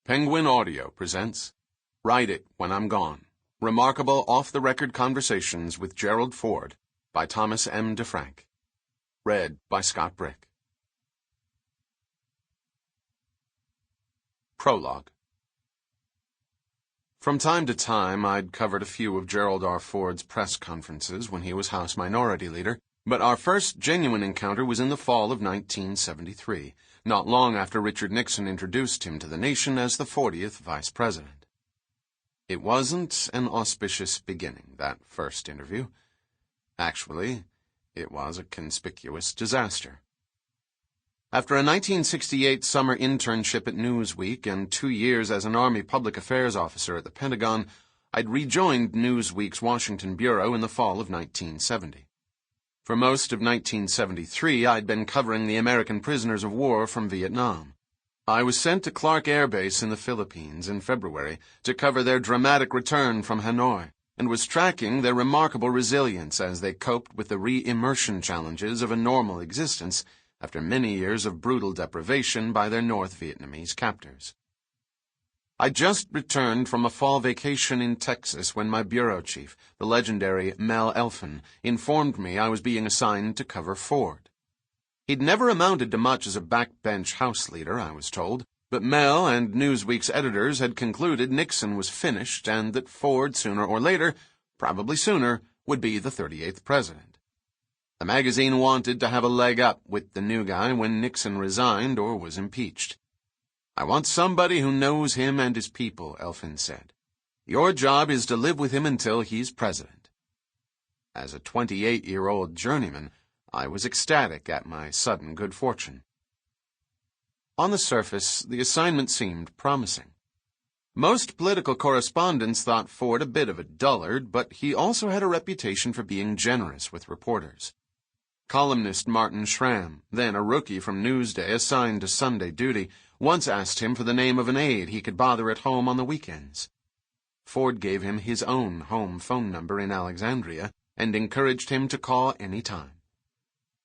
Penguin Audio presents Write It When I'm Gone, Remarkable Off-the-Record Conversations with Gerald Ford by Thomas M. DeFrank. Read by Scott Brick. Prologue. From time to time, I'd covered a few of Gerald R. Ford's press conferences when he was House Minority Leader, but our first genuine encounter was in the fall of 1973, not long after Richard Nixon introduced him to the nation as the 40th Vice President. It wasn't an auspicious beginning, that first interview. Actually, it was a conspicuous disaster. After a 1968 summer internship at Newsweek and 2 years as an Army public affairs officer at the Pentagon, I'd rejoined Newsweek's Washington bureau in the fall of 1970. For most of 1973, I'd been covering the American prisoners of war from Vietnam. I was sent to Clark Air Base in the Philippines in February to cover their dramatic return from Hanoi, and was tracking their remarkable resilience as they coped with the re-immersion challenges of a normal existence after many years of brutal deprivation by their North Vietnamese captors. I'd just returned from a fall vacation in Texas when my bureau chief, the legendary Mel Elfin, informed me I was being assigned to cover Ford. He'd never amounted to much as a backbench House leader, I was told, but Mel and Newsweek's editors had concluded Nixon was finished and that Ford, sooner or later, probably sooner, would be the 38th president. The magazine wanted to have a leg up with the new guy when Nixon resigned or was impeached. "I want somebody who knows him and his people," Elfin said. "Your job is to live with him until he's president." As a 28-year-old journeyman, I was ecstatic at my sudden good fortune. On the surface, the assignment seemed promising. Most political correspondents thought Ford a bit of a dullard, but he also had a reputation for being generous with reporters. Columnist Martin Schramm, then a rookie from Newsday assigned to Sunday duty, once asked him for the name of an aide he could bother at home on the weekends. Ford gave him his own home phone number in Alexandria and encouraged him to call any time.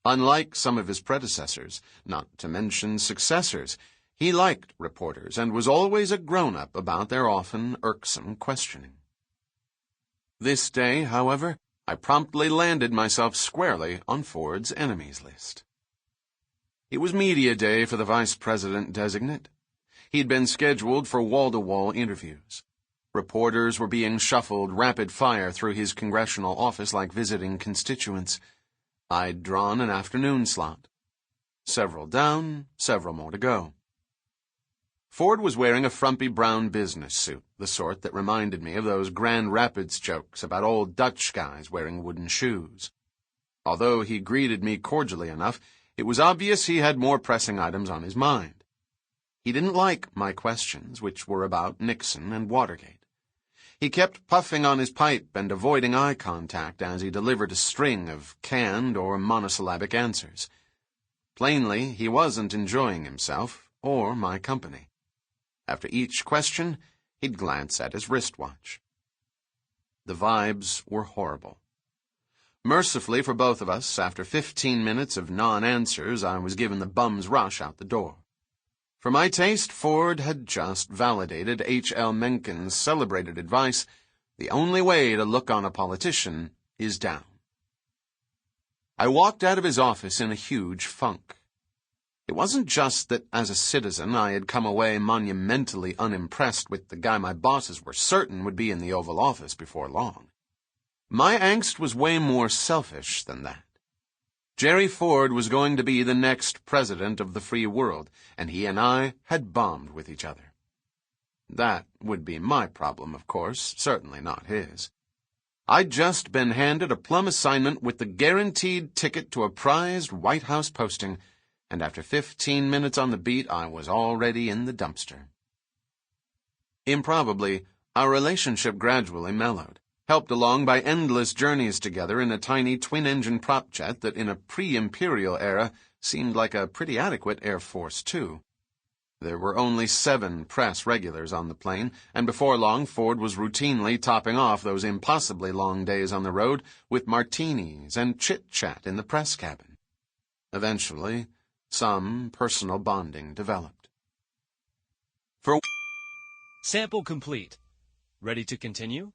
Unlike some of his predecessors, not to mention successors, he liked reporters and was always a grown-up about their often irksome questioning. This day, however, I promptly landed myself squarely on Ford's enemies list. It was media day for the vice president-designate. He'd been scheduled for wall-to-wall interviews. Reporters were being shuffled rapid-fire through his congressional office like visiting constituents. I'd drawn an afternoon slot. Several down, several more to go. Ford was wearing a frumpy brown business suit, the sort that reminded me of those Grand Rapids jokes about old Dutch guys wearing wooden shoes. Although he greeted me cordially enough, it was obvious he had more pressing items on his mind. He didn't like my questions, which were about Nixon and Watergate. He kept puffing on his pipe and avoiding eye contact as he delivered a string of canned or monosyllabic answers. Plainly, he wasn't enjoying himself or my company. After each question, he'd glance at his wristwatch. The vibes were horrible. Mercifully for both of us, after 15 minutes of non-answers, I was given the bum's rush out the door. For my taste, Ford had just validated H.L. Mencken's celebrated advice, "The only way to look on a politician is down." I walked out of his office in a huge funk. It wasn't just that, as a citizen, I had come away monumentally unimpressed with the guy my bosses were certain would be in the Oval Office before long. My angst was way more selfish than that. Jerry Ford was going to be the next president of the free world, and he and I had bombed with each other. That would be my problem, of course, certainly not his. I'd just been handed a plum assignment with the guaranteed ticket to a prized White House posting, and after 15 minutes on the beat, I was already in the dumpster. Improbably, our relationship gradually mellowed, helped along by endless journeys together in a tiny twin-engine prop jet that in a pre-imperial era seemed like a pretty adequate Air Force Two. There were only 7 press regulars on the plane, and before long Ford was routinely topping off those impossibly long days on the road with martinis and chit-chat in the press cabin. Eventually, some personal bonding developed. For Sample complete. Ready to continue?